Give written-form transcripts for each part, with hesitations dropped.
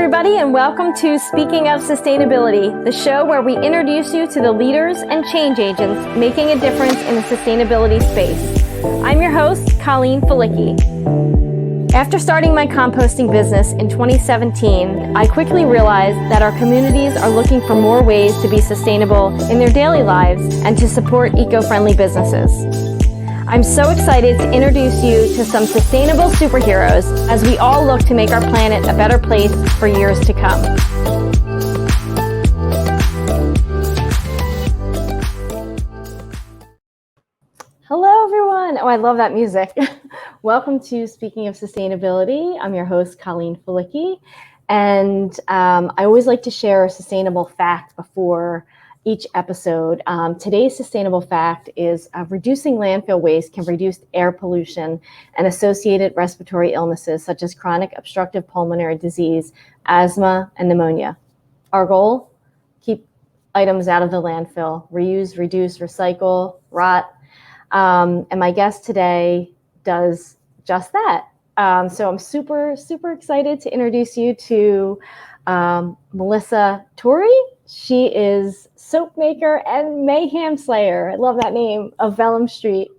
everybody, and welcome to Speaking of Sustainability, the show where we introduce you to the leaders and change agents making a difference in the sustainability space. I'm your host, Colleen Falicki. After starting my composting business in 2017, I quickly realized that our communities are looking for more ways to be sustainable in their daily lives and to support eco-friendly businesses. I'm so excited to introduce you to some sustainable superheroes as we all look to make our planet a better place for years to come. Hello, everyone. Oh, I love that music. Welcome to Speaking of Sustainability. I'm your host, Colleen Falicki, and I always like to share a sustainable fact before each episode. Today's sustainable fact is reducing landfill waste can reduce air pollution and associated respiratory illnesses such as chronic obstructive pulmonary disease, asthma, and pneumonia. Our goal, keep items out of the landfill, reuse, reduce, recycle, rot. And my guest today does just that. So I'm super, super excited to introduce you to Melissa Torre. She is soap maker and mayhem slayer. I love that name, of Vellum Street.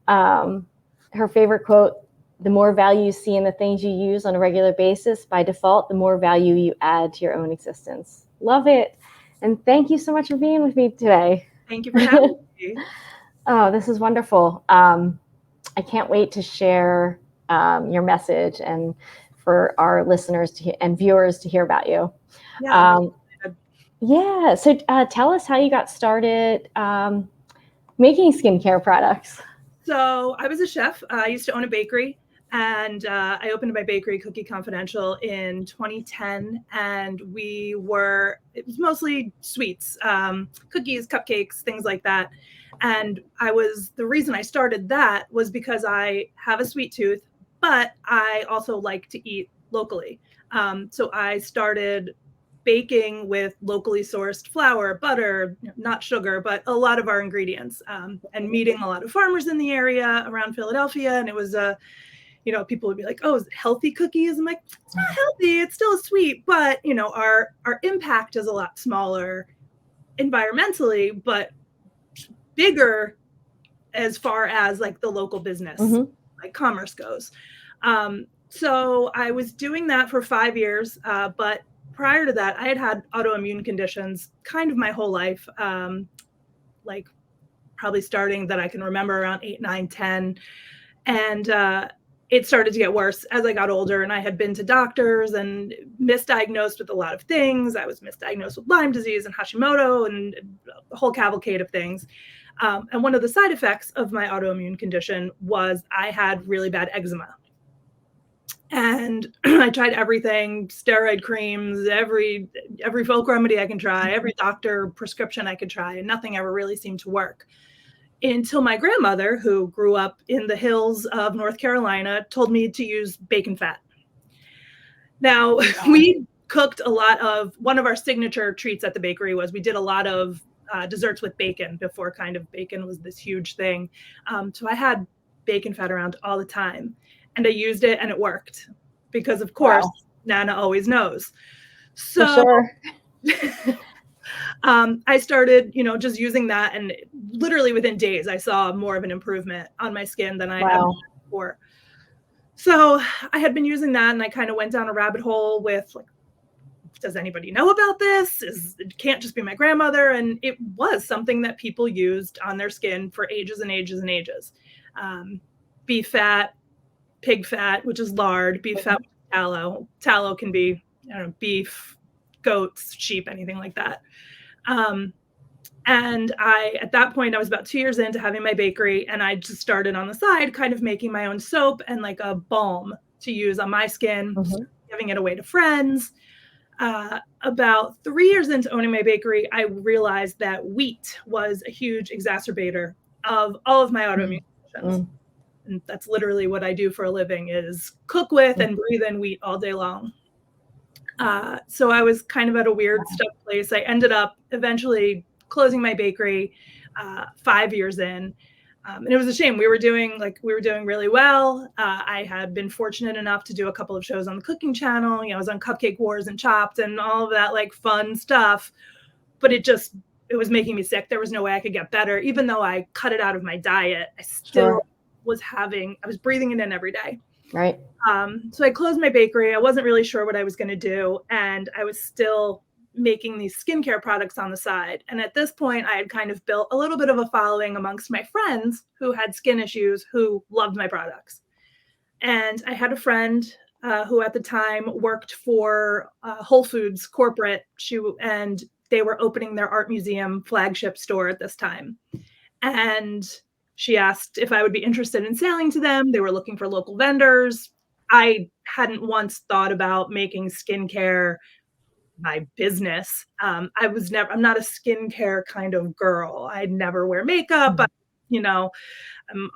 Her favorite quote, the more value you see in the things you use on a regular basis, by default, the more value you add to your own existence. Love it. And thank you so much for being with me today. Thank you for having me. Oh, this is wonderful. I can't wait to share your message and for our listeners and viewers to hear about you. Yeah. So tell us how you got started making skincare products. So I was a chef. I used to own a bakery, and I opened my bakery, Cookie Confidential, in 2010. And it was mostly sweets, cookies, cupcakes, things like that. And the reason I started that was because I have a sweet tooth, but I also like to eat locally. So I started baking with locally sourced flour, butter, not sugar, but a lot of our ingredients, and meeting a lot of farmers in the area around Philadelphia. And it was people would be like, oh, is it healthy cookies? I'm like, it's not healthy, it's still sweet, but our impact is a lot smaller environmentally, but bigger as far as like the local business, like commerce goes. So I was doing that for 5 years, but prior to that, I had autoimmune conditions kind of my whole life, like probably starting that I can remember around 8, 9, 10. And it started to get worse as I got older, and I had been to doctors and misdiagnosed with a lot of things. I was misdiagnosed with Lyme disease and Hashimoto and a whole cavalcade of things. And one of the side effects of my autoimmune condition was I had really bad eczema. And I tried everything, steroid creams, every folk remedy I can try, every doctor prescription I could try, and nothing ever really seemed to work. Until my grandmother, who grew up in the hills of North Carolina, told me to use bacon fat. Now, we cooked one of our signature treats at the bakery was we did a lot of desserts with bacon before kind of bacon was this huge thing. So I had bacon fat around all the time. And I used it and it worked because, of course, Nana always knows. So For sure. I started, just using that. And literally within days, I saw more of an improvement on my skin than I ever had before. So I had been using that, and I kind of went down a rabbit hole with like, does anybody know about this? It can't just be my grandmother. And it was something that people used on their skin for ages and ages and ages. Beef fat, pig fat, which is lard, beef fat, tallow. Tallow can be, beef, goats, sheep, anything like that. And at that point, I was about 2 years into having my bakery, and I just started on the side, kind of making my own soap and like a balm to use on my skin, giving it away to friends. About 3 years into owning my bakery, I realized that wheat was a huge exacerbator of all of my autoimmune conditions. And that's literally what I do for a living, is cook with and breathe in wheat all day long. So I was kind of at a weird stuck place. I ended up eventually closing my bakery 5 years in. And it was a shame. We were doing really well. I had been fortunate enough to do a couple of shows on the cooking channel. I was on Cupcake Wars and Chopped and all of that like fun stuff. But it was making me sick. There was no way I could get better. Even though I cut it out of my diet, I still was breathing it in every day. Right. So I closed my bakery. I wasn't really sure what I was going to do. And I was still making these skincare products on the side. And at this point, I had kind of built a little bit of a following amongst my friends who had skin issues, who loved my products. And I had a friend who at the time worked for Whole Foods corporate, and they were opening their art museum flagship store at this time. And she asked if I would be interested in selling to them. They were looking for local vendors. I hadn't once thought about making skincare my business. I'm not a skincare kind of girl. I never wear makeup. I'm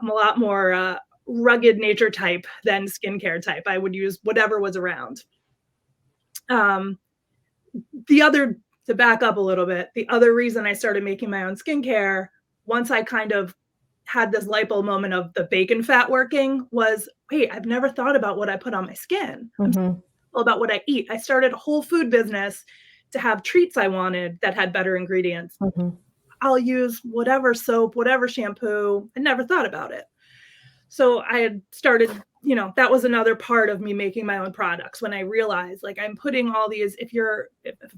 a lot more rugged nature type than skincare type. I would use whatever was around. To back up a little bit, the other reason I started making my own skincare, once I kind of had this light bulb moment of the bacon fat working, was, wait, I've never thought about what I put on my skin. I'm about what I eat. I started a whole food business to have treats I wanted that had better ingredients. I'll use whatever soap, whatever shampoo. I never thought about it. So I had started, that was another part of me making my own products, when I realized like I'm putting all these, if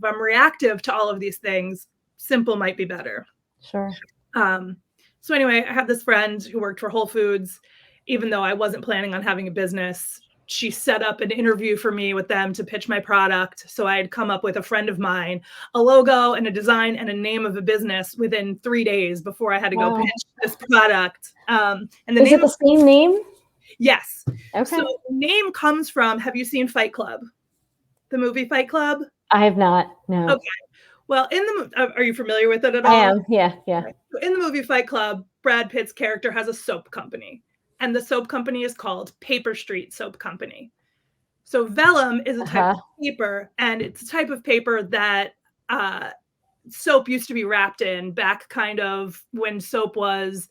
I'm reactive to all of these things, simple might be better. Sure. So anyway, I had this friend who worked for Whole Foods. Even though I wasn't planning on having a business, she set up an interview for me with them to pitch my product. So I had come up with a friend of mine, a logo and a design and a name of a business within 3 days before I had to go pitch this product. And Is it the same name? Yes. Okay. So the name comes from, have you seen Fight Club? The movie Fight Club? I have not, no. Okay. Well, are you familiar with it at all? I am, yeah. So in the movie Fight Club, Brad Pitt's character has a soap company. And the soap company is called Paper Street Soap Company. So vellum is a type of paper, and it's a type of paper that soap used to be wrapped in back kind of when soap was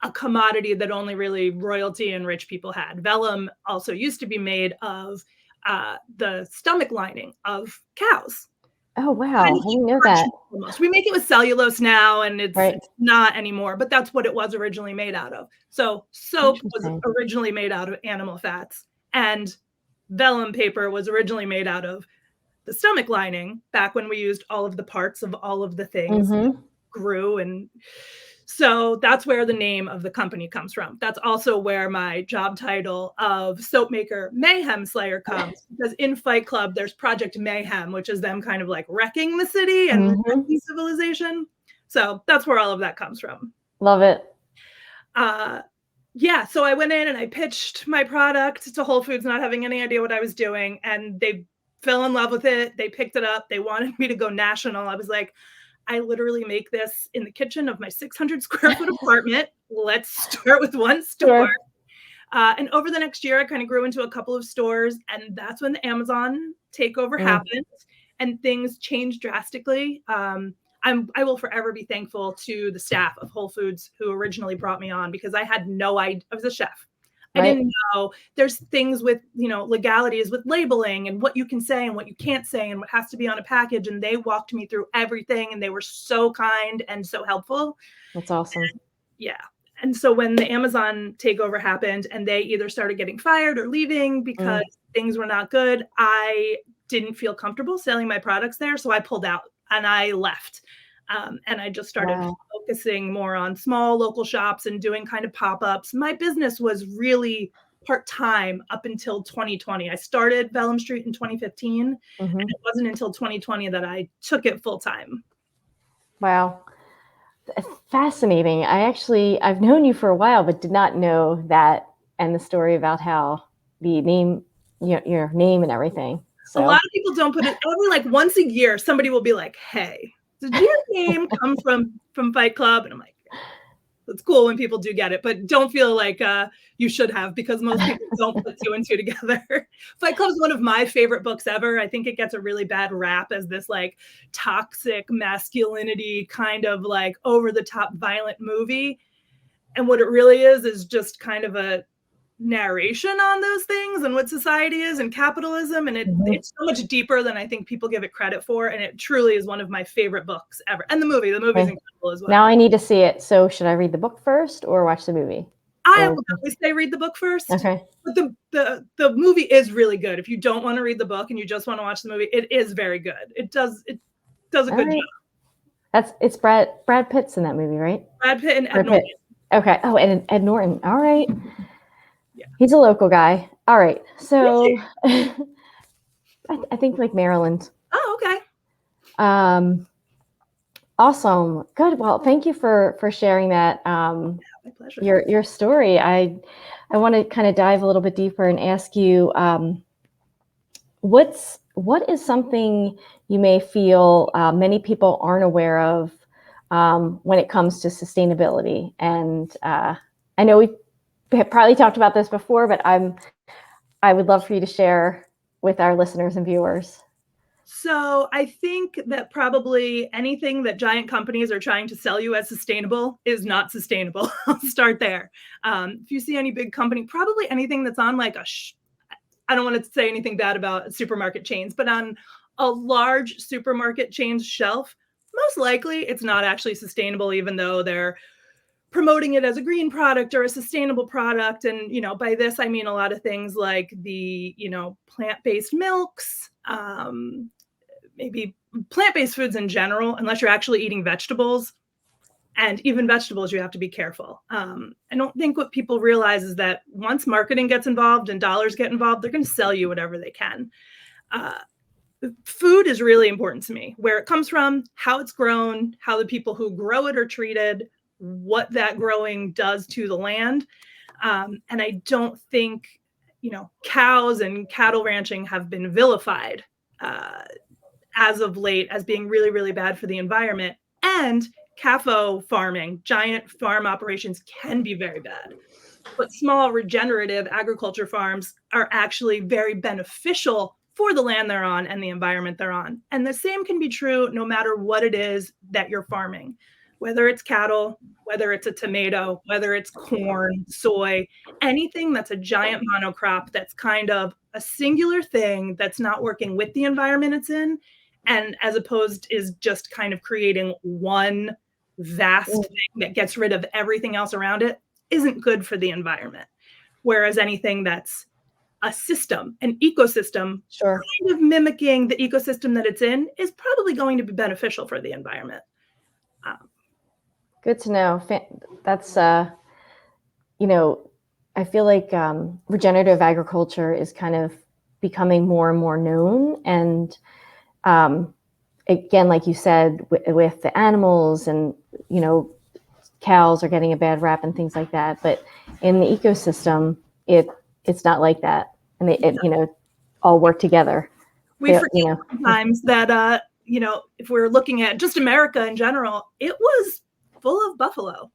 a commodity that only really royalty and rich people had. Vellum also used to be made of the stomach lining of cows. Oh, wow. I didn't know that. Almost. We make it with cellulose now, and it's not anymore, but that's what it was originally made out of. So soap was originally made out of animal fats, and vellum paper was originally made out of the stomach lining back when we used all of the parts of all of the things that grew. And so that's where the name of the company comes from. That's also where my job title of soap maker Mayhem Slayer comes, because in Fight Club, there's Project Mayhem, which is them kind of like wrecking the city and wrecking civilization. So that's where all of that comes from. Love it. So I went in and I pitched my product to Whole Foods, not having any idea what I was doing. And they fell in love with it. They picked it up. They wanted me to go national. I was like, I literally make this in the kitchen of my 600 square foot apartment. Let's start with one store. Sure. And over the next year, I kind of grew into a couple of stores. And that's when the Amazon takeover happened and things changed drastically. I will forever be thankful to the staff of Whole Foods who originally brought me on, because I had no idea. I was a chef. I didn't know there's things with, legalities with labeling and what you can say and what you can't say and what has to be on a package. And they walked me through everything, and they were so kind and so helpful. That's awesome. And so when the Amazon takeover happened and they either started getting fired or leaving because things were not good, I didn't feel comfortable selling my products there. So I pulled out and I left. And I just started focusing more on small local shops and doing kind of pop-ups. My business was really part-time up until 2020. I started Vellum Street in 2015, and it wasn't until 2020 that I took it full-time. Wow. Fascinating. I've known you for a while, but did not know that and the story about how the name, your name and everything. So. A lot of people don't put it, only like once a year, somebody will be like, hey, did your name come from Fight Club? And I'm like, it's cool when people do get it, but don't feel like you should have, because most people don't put two and two together. Fight Club is one of my favorite books ever. I think it gets a really bad rap as this like toxic masculinity kind of like over the top violent movie. And what it really is just kind of a narration on those things and what society is and capitalism. And it's so much deeper than I think people give it credit for. And it truly is one of my favorite books ever. And the movie's incredible as well. Now I need to see it. So should I read the book first or watch the movie? I would always say read the book first. Okay. But the movie is really good. If you don't want to read the book and you just want to watch the movie, it is very good. It does a good job. It's Brad Pitt's in that movie, right? Brad Pitt and Ed Norton. Okay. Oh, and Ed Norton. All right. Yeah. He's a local guy. All right. So I think like Maryland. Oh, okay. Awesome. Good. Well, thank you for sharing that. My pleasure. Your story. I want to kind of dive a little bit deeper and ask you, what is something you may feel many people aren't aware of when it comes to sustainability? And I know we've probably talked about this before, but I would love for you to share with our listeners and viewers. So I think that probably anything that giant companies are trying to sell you as sustainable is not sustainable. I'll start there. If you see any big company, probably anything that's on like I don't want to say anything bad about supermarket chains, but on a large supermarket chain's shelf, most likely it's not actually sustainable, even though they're promoting it as a green product or a sustainable product. And, by this, I mean a lot of things like the, plant-based milks, maybe plant-based foods in general, unless you're actually eating vegetables. And even vegetables, you have to be careful. I don't think what people realize is that once marketing gets involved and dollars get involved, they're going to sell you whatever they can. Food is really important to me. Where it comes from, how it's grown, how the people who grow it are treated, what that growing does to the land. And I don't think, cows and cattle ranching have been vilified as of late as being really, really bad for the environment. And CAFO farming, giant farm operations can be very bad. But small regenerative agriculture farms are actually very beneficial for the land they're on and the environment they're on. And the same can be true no matter what it is that you're farming, whether it's cattle, whether it's a tomato, whether it's corn, soy, anything that's a giant monocrop that's kind of a singular thing that's not working with the environment it's in, and as opposed is just kind of creating one vast thing that gets rid of everything else around it, isn't good for the environment. Whereas anything that's a system, an ecosystem, Sure, kind of mimicking the ecosystem that it's in, is probably going to be beneficial for the environment. good to know. That's I feel like regenerative agriculture is kind of becoming more and more known. And again, like you said, with the animals and, cows are getting a bad rap and things like that. But in the ecosystem, it's not like that. And they all work together. We forget sometimes that, if we're looking at just America in general, it was full of buffalo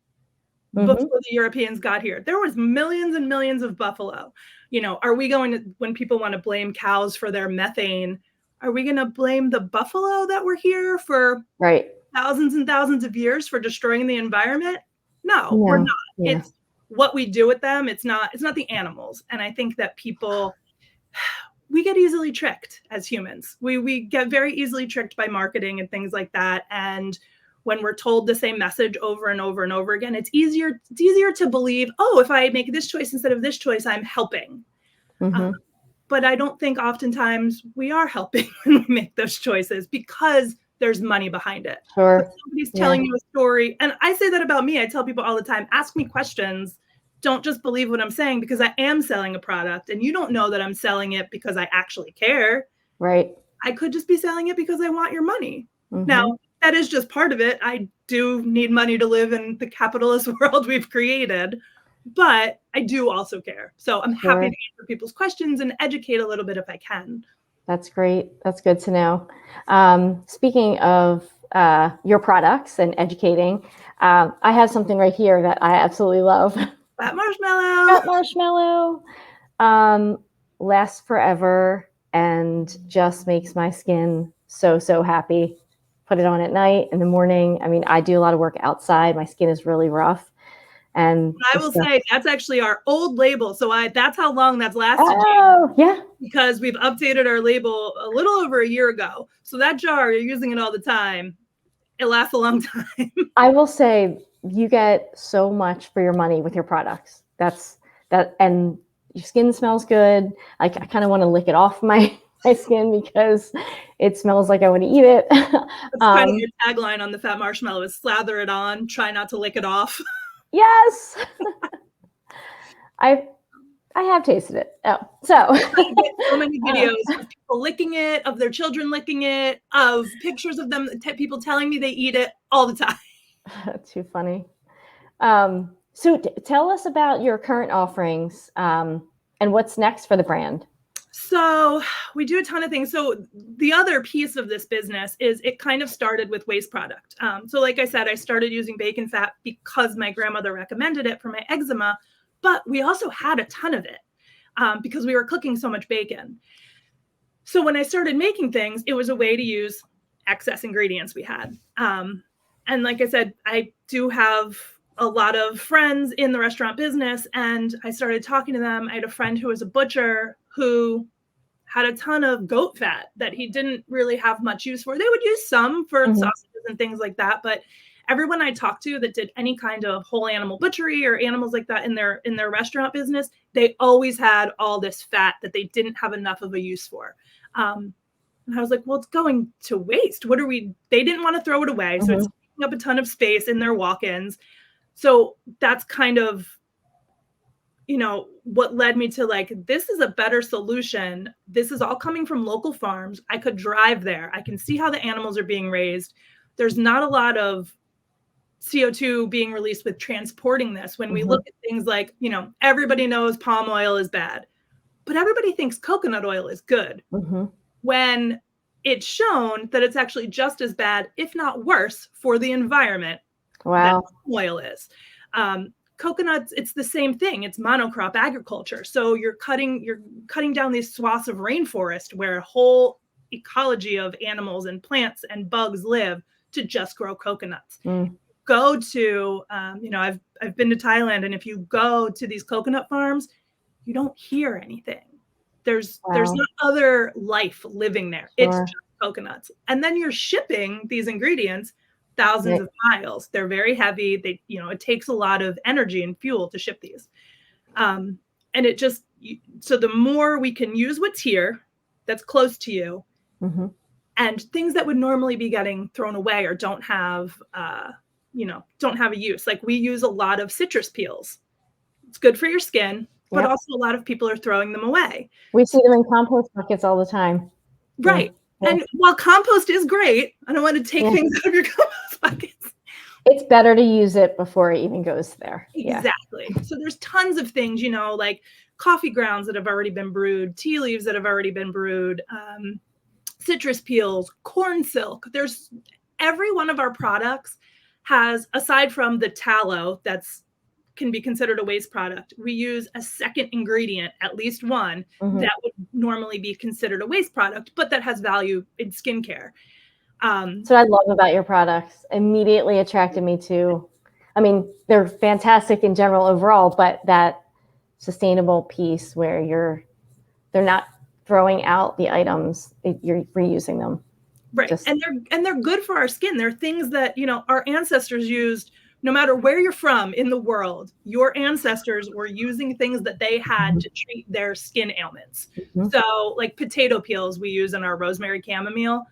before the Europeans got here. There was millions and millions of buffalo. Are we going to, when people want to blame cows for their methane, are we going to blame the buffalo that were here for thousands and thousands of years for destroying the environment? No, we're not. Yeah. It's what we do with them. It's not the animals. And I think that we get easily tricked as humans. We get very easily tricked by marketing and things like that. And when we're told the same message over and over and over again, it's easier to believe, oh, if I make this choice instead of this choice, I'm helping. But I don't think oftentimes we are helping when we make those choices because there's money behind it. Sure. If somebody's telling you a story, and I say that about me. I tell people all the time, ask me questions. Don't just believe what I'm saying, because I am selling a product and you don't know that I'm selling it because I actually care. Right. I could just be selling it because I want your money. Now, that is just part of it. I do need money to live in the capitalist world we've created, but I do also care. So I'm happy to answer people's questions and educate a little bit if I can. That's great. That's good to know. Speaking of your products and educating, I have something right here that I absolutely love. That marshmallow. That marshmallow lasts forever and just makes my skin so happy. Put it on at night, in the morning. I mean, I do a lot of work outside. My skin is really rough. And I will say that's actually our old label. So that's how long that's lasted. Oh, yeah. Because we've updated our label a little over a year ago. So that jar, you're using it all the time. It lasts a long time. I will say you get so much for your money with your products. And your skin smells good. I kind of want to lick it off my skin because it smells like I want to eat it. That's kind of your tagline on the Fat Marshmallow is slather it on, try not to lick it off. Yes. I have tasted it. Oh, so I get so many videos of people licking it, of their children licking it, of pictures of them, people telling me they eat it all the time. Too funny. So tell us about your current offerings and what's next for the brand. So we do a ton of things. So the other piece of this business is it kind of started with waste product. So like I said, I started using bacon fat because my grandmother recommended it for my eczema, but we also had a ton of it because we were cooking so much bacon. So when I started making things, it was a way to use excess ingredients we had. And like I said, I do have a lot of friends in the restaurant business, and I started talking to them. I had a friend who was a butcher who had a ton of goat fat that he didn't really have much use for. They would use some for sausages and things like that, but everyone I talked to that did any kind of whole animal butchery or animals like that in their restaurant business, they always had all this fat that they didn't have enough of a use for. And I was like, well, it's going to waste. They didn't want to throw it away. So it's taking up a ton of space in their walk-ins. So that's kind of, what led me to like, this is a better solution. This is all coming from local farms. I could drive there. I can see how the animals are being raised. There's not a lot of CO2 being released with transporting this. When we look at things like, everybody knows palm oil is bad, but everybody thinks coconut oil is good. When it's shown that it's actually just as bad, if not worse, for the environment. Wow. That oil is. Coconuts, it's the same thing. It's monocrop agriculture. So you're cutting down these swaths of rainforest where a whole ecology of animals and plants and bugs live to just grow coconuts. Go to, I've been to Thailand, and if you go to these coconut farms, you don't hear anything. There's not other life living there. It's just coconuts. And then you're shipping these ingredients thousands of miles. They're very heavy. It takes a lot of energy and fuel to ship these. And it just, so the more we can use what's here, that's close to you, and things that would normally be getting thrown away or don't have a use. Like we use a lot of citrus peels. It's good for your skin, but also a lot of people are throwing them away. We see them in compost buckets all the time. Right. And while compost is great, I don't want to take things out of your compost buckets. It's better to use it before it even goes there. Exactly. So there's tons of things, like coffee grounds that have already been brewed, tea leaves that have already been brewed, citrus peels, corn silk. There's every one of our products has, aside from the tallow can be considered a waste product, we use a second ingredient, at least one, that would normally be considered a waste product, but that has value in skincare. So I love about your products immediately attracted me to, they're fantastic in general overall, but that sustainable piece where they're not throwing out the items, you're reusing them. Right. And they're good for our skin. They're things that, our ancestors used. No matter where you're from in the world, your ancestors were using things that they had to treat their skin ailments. So like potato peels we use in our rosemary chamomile.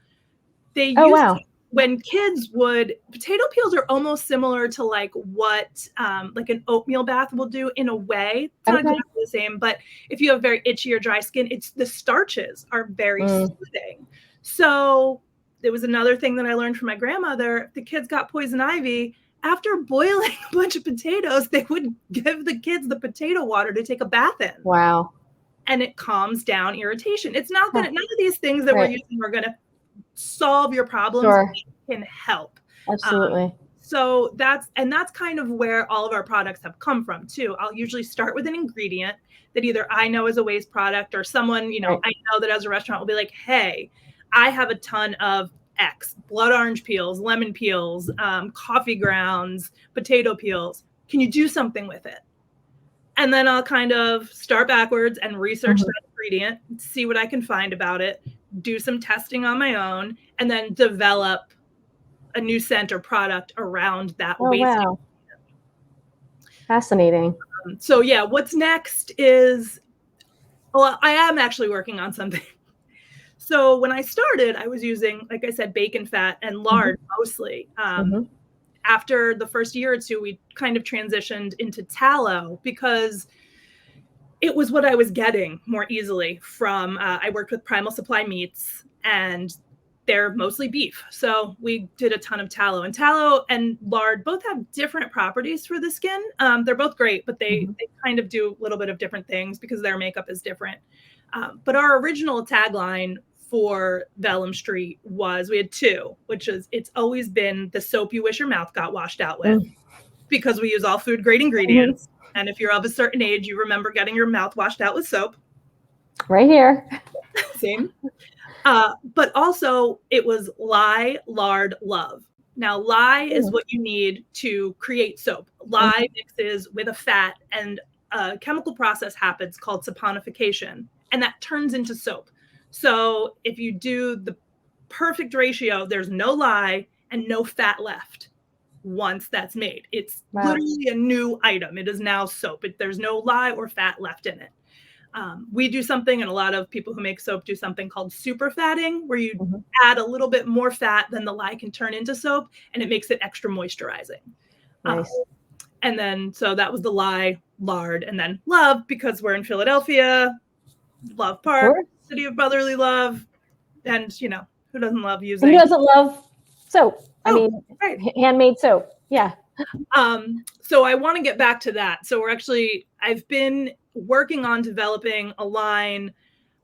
When kids potato peels are almost similar to like what like an oatmeal bath will do in a way. It's not exactly the same, but if you have very itchy or dry skin, the starches are very soothing. So there was another thing that I learned from my grandmother. The kids got poison ivy. After boiling a bunch of potatoes, they would give the kids the potato water to take a bath in. Wow. And it calms down irritation. It's not none of these things that we're using are going to solve your problems. It can help. Absolutely. So that's kind of where all of our products have come from too. I'll usually start with an ingredient that either I know is a waste product or someone, I know that as a restaurant will be like, hey, I have a ton of X, blood orange peels, lemon peels, coffee grounds, potato peels. Can you do something with it? And then I'll kind of start backwards and research that ingredient, see what I can find about it, do some testing on my own, and then develop a new scent or product around that Oh, waste. wow. Fascinating. So yeah, what's next is, well, I am actually working on something. So when I started, I was using, like I said, bacon fat and lard mostly. After the first year or two, we kind of transitioned into tallow because it was what I was getting more easily from, I worked with Primal Supply Meats, and they're mostly beef. So we did a ton of tallow, and tallow and lard both have different properties for the skin. They're both great, but they kind of do a little bit of different things because their makeup is different. But our original tagline for Vellum Street was, we had two, which is, it's always been the soap you wish your mouth got washed out with, because we use all food grade ingredients. And if you're of a certain age, you remember getting your mouth washed out with soap. Right here. Same. But also it was lye, lard, love. Now, lye is what you need to create soap. Lye mixes with a fat, and a chemical process happens called saponification, and that turns into soap. So if you do the perfect ratio, there's no lye and no fat left once that's made. It's literally a new item. It is now soap. There's no lye or fat left in it. We do something, and a lot of people who make soap do something called super fatting, where you add a little bit more fat than the lye can turn into soap, and it makes it extra moisturizing. Nice. And then, so that was the lye, lard, and then love, because we're in Philadelphia, Love Park, city of brotherly love. And, you know, who doesn't love using? Who doesn't love soap? I mean, handmade soap. Yeah. So I want to get back to that. So I've been working on developing a line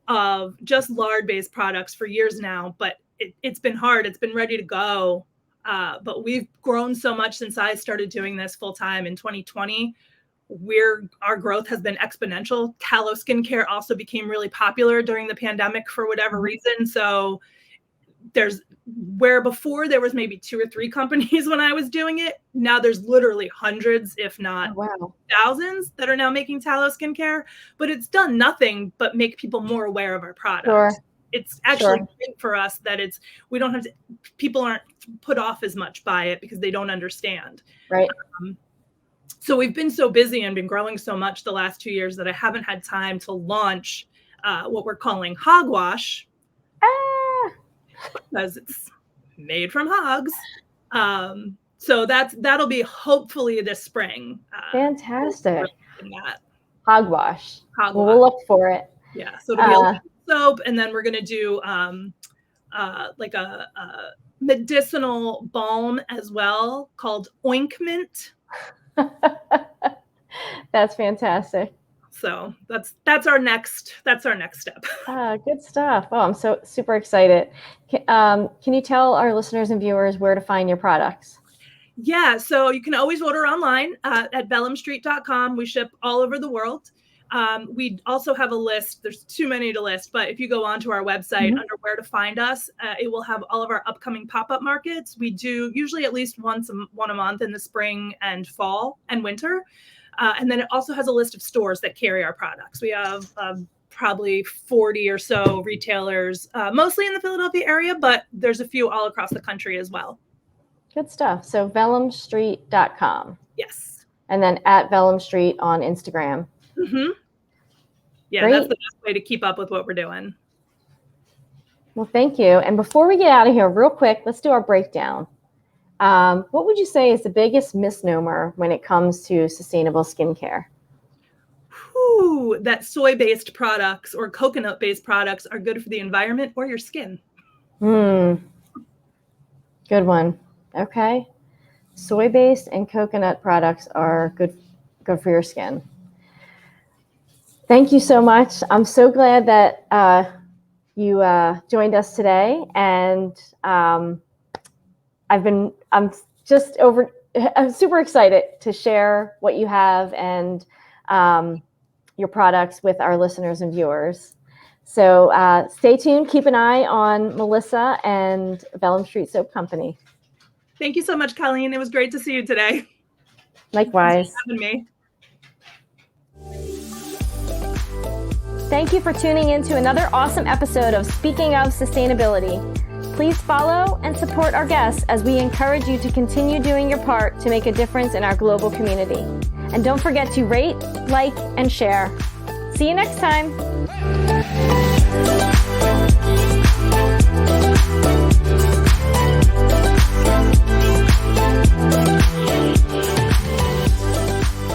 of just lard-based products for years now, but it's been hard. It's been ready to go. But we've grown so much since I started doing this full-time in 2020. Our growth has been exponential. Tallow skincare also became really popular during the pandemic for whatever reason. So where before there was maybe 2 or 3 companies when I was doing it, now there's literally hundreds, if not thousands, that are now making tallow skincare. But it's done nothing but make people more aware of our product. It's actually great for us that people aren't put off as much by it because they don't understand. Right. So we've been so busy and been growing so much the last 2 years that I haven't had time to launch what we're calling hogwash, because it's made from hogs. So that'll be hopefully this spring. Fantastic. Hogwash. Well, we'll look for it. Yeah. So it'll be a soap, and then we're going to do like a medicinal balm as well called ointment. That's fantastic. So that's our next step. Good stuff. Oh, I'm so super excited. Can you tell our listeners and viewers where to find your products? Yeah, so you can always order online at vellumstreet.com. We ship all over the world. We also have a list. There's too many to list, but if you go onto our website under where to find us, it will have all of our upcoming pop-up markets. We do usually at least one a month in the spring and fall and winter. And then it also has a list of stores that carry our products. We have probably 40 or so retailers, mostly in the Philadelphia area, but there's a few all across the country as well. Good stuff. So vellumstreet.com. Yes. And then at Vellum Street on Instagram. Yeah, that's the best way to keep up with what we're doing. Well, thank you. And before we get out of here, real quick, let's do our breakdown. What would you say is the biggest misnomer when it comes to sustainable skincare? That soy-based products or coconut-based products are good for the environment or your skin. Good one. Okay. Soy-based and coconut products are good for your skin. Thank you so much. I'm so glad that you joined us today, and I'm super excited to share what you have and your products with our listeners and viewers. So stay tuned. Keep an eye on Melissa and Vellum Street Soap Company. Thank you so much, Colleen. It was great to see you today. Likewise. Having me. Thank you for tuning in to another awesome episode of Speaking of Sustainability. Please follow and support our guests as we encourage you to continue doing your part to make a difference in our global community. And don't forget to rate, like, and share. See you next time.